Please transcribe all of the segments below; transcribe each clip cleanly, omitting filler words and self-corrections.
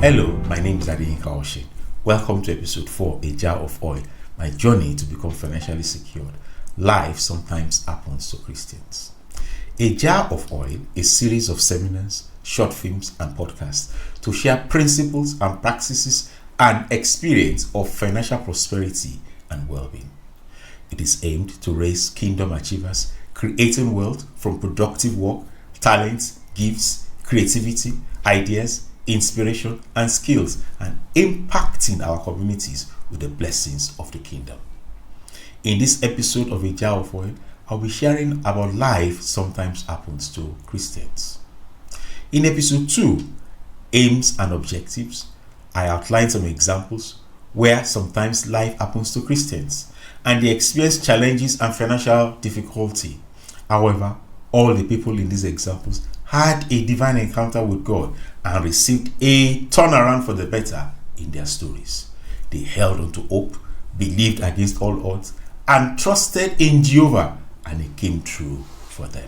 Hello, my name is Nathaniel. Welcome to episode 4, A Jar of Oil, my journey to become financially secured. Life sometimes happens to Christians. A Jar of Oil, a series of seminars, short films, and podcasts to share principles and practices and experience of financial prosperity and well-being. It is aimed to raise kingdom achievers, creating wealth from productive work, talents, gifts, creativity, ideas, inspiration, and skills, and impacting our communities with the blessings of the kingdom. In this episode of A Jar of Oil, I'll be sharing about life sometimes happens to Christians. In episode 2, Aims and Objectives, I outlined some examples where sometimes life happens to Christians and they experience challenges and financial difficulty. However, all the people in these examples had a divine encounter with God and received a turnaround for the better in their stories. They held on to hope, believed against all odds, and trusted in Jehovah, and it came true for them.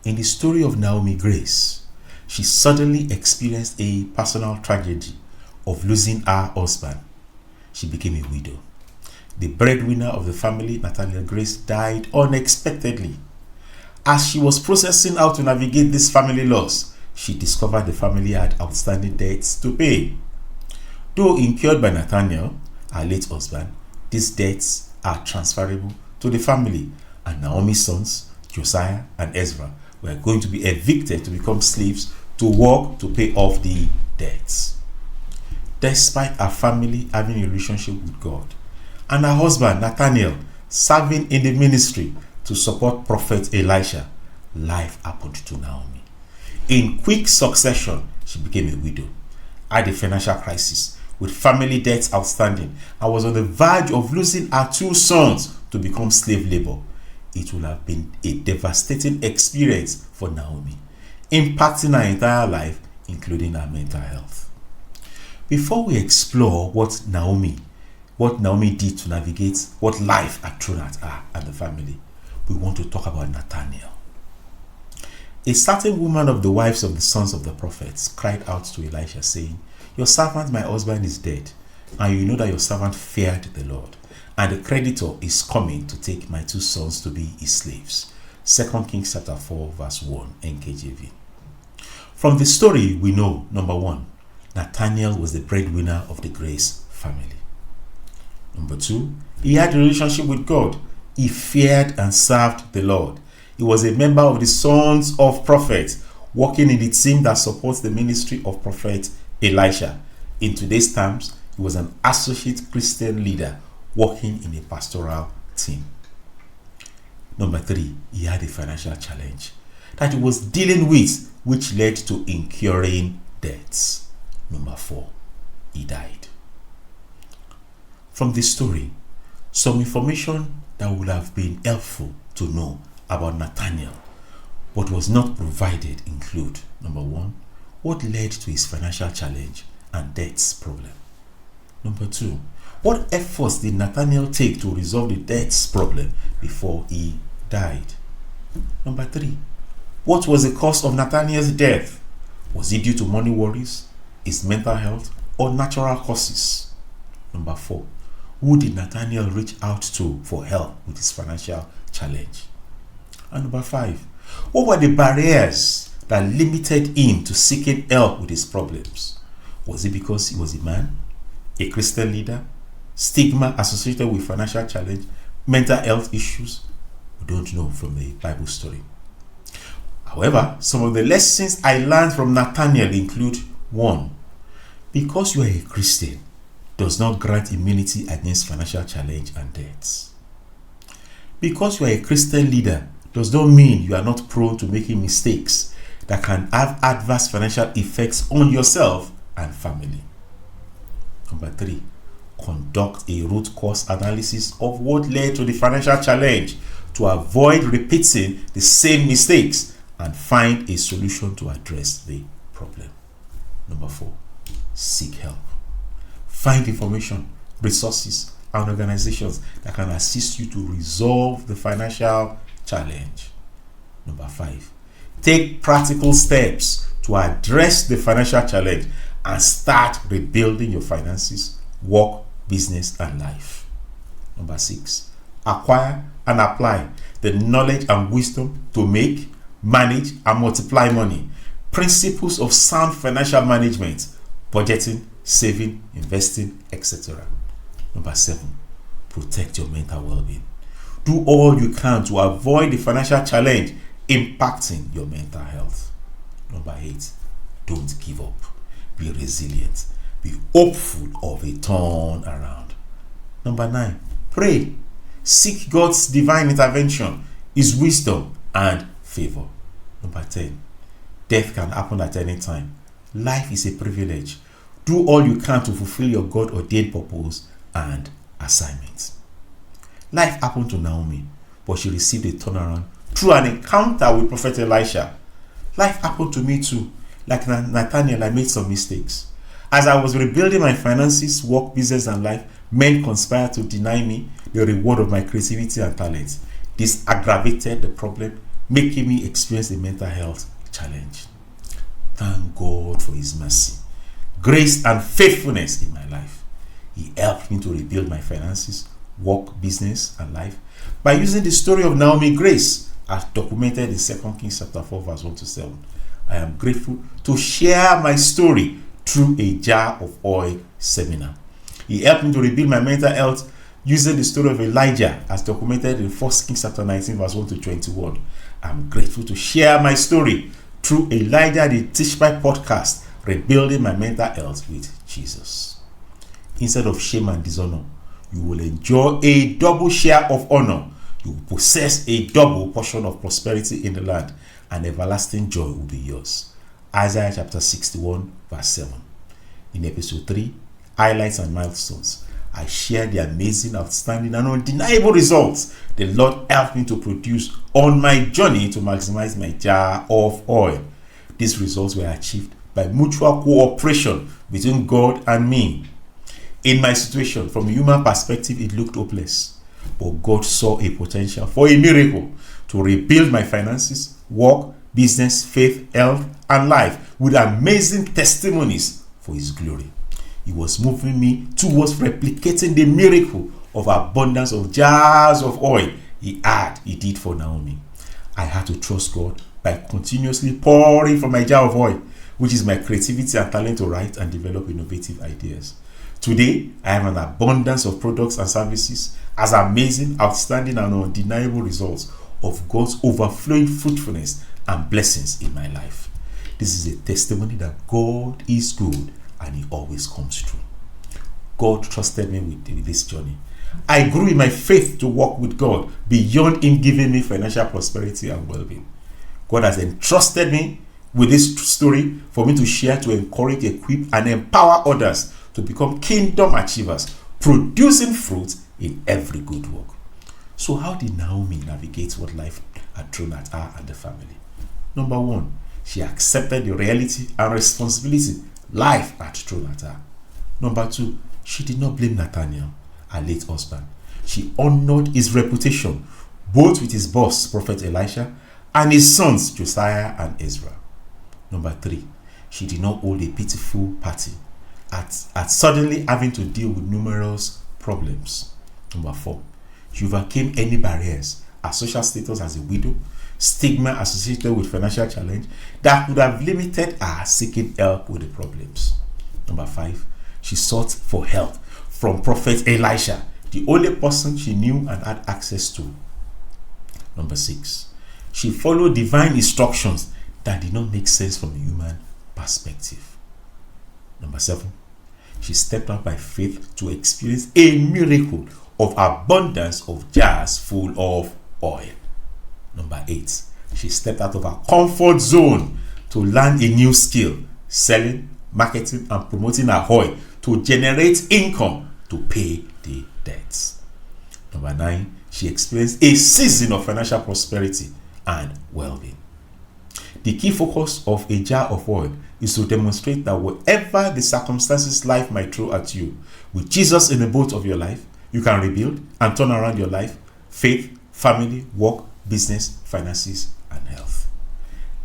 In the story of Naomi Grace, she suddenly experienced a personal tragedy of losing her husband. She became a widow. The breadwinner of the family, Nathaniel Grace, died unexpectedly. As she was processing how to navigate this family loss, she discovered the family had outstanding debts to pay. Though incurred by Nathaniel, her late husband, these debts are transferable to the family, and Naomi's sons, Josiah and Ezra, were going to be evicted to become slaves to work to pay off the debts. Despite her family having a relationship with God, and her husband, Nathaniel, serving in the ministry to support Prophet Elisha, life happened to Naomi. In quick succession, she became a widow, had a financial crisis with family debts outstanding, and was on the verge of losing her 2 sons to become slave labor. It would have been a devastating experience for Naomi, impacting her entire life, including her mental health. Before we explore what Naomi did to navigate what life had thrown at her and the family, we want to talk about Nathaniel. A certain woman of the wives of the sons of the prophets cried out to Elisha, saying, "Your servant, my husband, is dead, and you know that your servant feared the Lord, and the creditor is coming to take my 2 sons to be his slaves." 2 Kings chapter 4, verse 1, NKJV. From the story, we know, number 1, Nathaniel was the breadwinner of the Grace family. Number 2, he had a relationship with God. He feared and served the Lord. He was a member of the Sons of Prophets, working in the team that supports the ministry of Prophet Elisha. In today's terms, he was an associate Christian leader working in a pastoral team. Number 3, he had a financial challenge that he was dealing with, which led to incurring debts. Number 4, he died. From this story, some information that would have been helpful to know about Nathaniel but was not provided include: number 1, what led to his financial challenge and debts problem. Number 2, what efforts did Nathaniel take to resolve the debts problem before he died? Number 3, what was the cause of Nathaniel's death? Was it due to money worries, his mental health, or natural causes? Number 4, who did Nathaniel reach out to for help with his financial challenge? And number 5, what were the barriers that limited him to seeking help with his problems? Was it because he was a man, a Christian leader, stigma associated with financial challenge, mental health issues? We don't know from the Bible story. However, some of the lessons I learned from Nathaniel include: 1, because you are a Christian does not grant immunity against financial challenge and debts. Because you are a Christian leader does not mean you are not prone to making mistakes that can have adverse financial effects on yourself and family. Number 3, conduct a root cause analysis of what led to the financial challenge to avoid repeating the same mistakes and find a solution to address the problem. Number 4, seek help. Find information, resources, and organizations that can assist you to resolve the financial challenge. Number 5, take practical steps to address the financial challenge and start rebuilding your finances, work, business, and life. Number 6, acquire and apply the knowledge and wisdom to make, manage, and multiply money. Principles of sound financial management, budgeting, saving, investing, etc. Number 7, protect your mental well-being. Do all you can to avoid the financial challenge impacting your mental health. Number 8, don't give up. Be resilient. Be hopeful of a turnaround. Number 9, pray. Seek God's divine intervention, His wisdom and favor. Number 10, death can happen at any time. Life is a privilege. Do all you can to fulfill your God-ordained purpose and assignment. Life happened to Naomi, but she received a turnaround through an encounter with Prophet Elisha. Life happened to me too. Like Nathaniel, I made some mistakes. As I was rebuilding my finances, work, business, and life, men conspired to deny me the reward of my creativity and talent. This aggravated the problem, making me experience a mental health challenge. Thank God for His mercy, grace, and faithfulness in my life. He helped me to rebuild my finances, work, business, and life by using the story of Naomi Grace as documented in 2 Kings chapter 4 verse 1 to 7. I am grateful to share my story through a Jar of Oil seminar. He helped me to rebuild my mental health using the story of Elijah as documented in 1 Kings chapter 19 verse 1 to 21. I'm grateful to share my story through Elijah the Teach My podcast, Rebuilding My Mental Health with Jesus. Instead of shame and dishonor, you will enjoy a double share of honor. You will possess a double portion of prosperity in the land, and everlasting joy will be yours. Isaiah chapter 61 verse 7. In episode 3, Highlights and Milestones, I share the amazing, outstanding, and undeniable results the Lord helped me to produce on my journey to maximize my jar of oil. These results were achieved by mutual cooperation between God and me. In my situation, from a human perspective, it looked hopeless, but God saw a potential for a miracle to rebuild my finances, work, business, faith, health, and life with amazing testimonies for His glory. He was moving me towards replicating the miracle of abundance of jars of oil He did for Naomi. I had to trust God by continuously pouring from my jar of oil, which is my creativity and talent to write and develop innovative ideas. Today, I have an abundance of products and services as amazing, outstanding, and undeniable results of God's overflowing fruitfulness and blessings in my life. This is a testimony that God is good and He always comes true. God trusted me with this journey. I grew in my faith to walk with God beyond Him giving me financial prosperity and well-being. God has entrusted me with this story for me to share, to encourage, equip, and empower others to become kingdom achievers, producing fruit in every good work. So how did Naomi navigate what life had thrown at her and the family? Number 1, she accepted the reality and responsibility life had thrown at her. Number 2, she did not blame Nathaniel, her late husband. She honored his reputation, both with his boss, Prophet Elisha, and his sons, Josiah and Ezra. Number 3, she did not hold a pitiful party at suddenly having to deal with numerous problems. Number 4, she overcame any barriers, her social status as a widow, stigma associated with financial challenge that would have limited her seeking help with the problems. Number 5, she sought for help from Prophet Elisha, the only person she knew and had access to. Number 6, she followed divine instructions that did not make sense from a human perspective. Number 7, she stepped out by faith to experience a miracle of abundance of jars full of oil. Number 8, she stepped out of her comfort zone to learn a new skill, selling, marketing, and promoting her oil to generate income to pay the debts. Number 9, she experienced a season of financial prosperity and well-being. The key focus of a jar of oil is to demonstrate that whatever the circumstances life might throw at you, with Jesus in the boat of your life, you can rebuild and turn around your life, faith, family, work, business, finances, and health.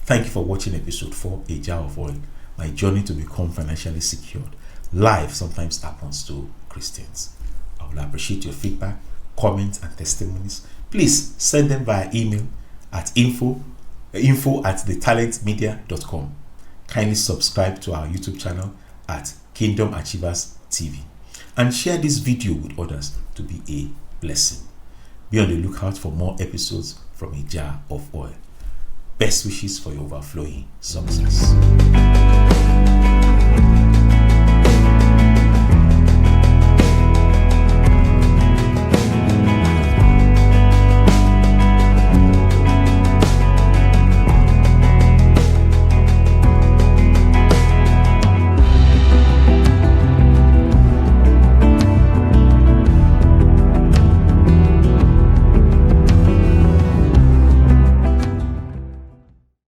Thank you for watching episode 4, A Jar of Oil. my journey to become financially secured. Life sometimes happens to Christians. I will appreciate your feedback, comments, and testimonies. Please send them via email at info@thetalentmedia.com. Kindly subscribe to our YouTube channel at Kingdom Achievers TV and share this video with others to be a blessing. Be on the lookout for more episodes from A Jar of Oil. Best wishes for your overflowing success.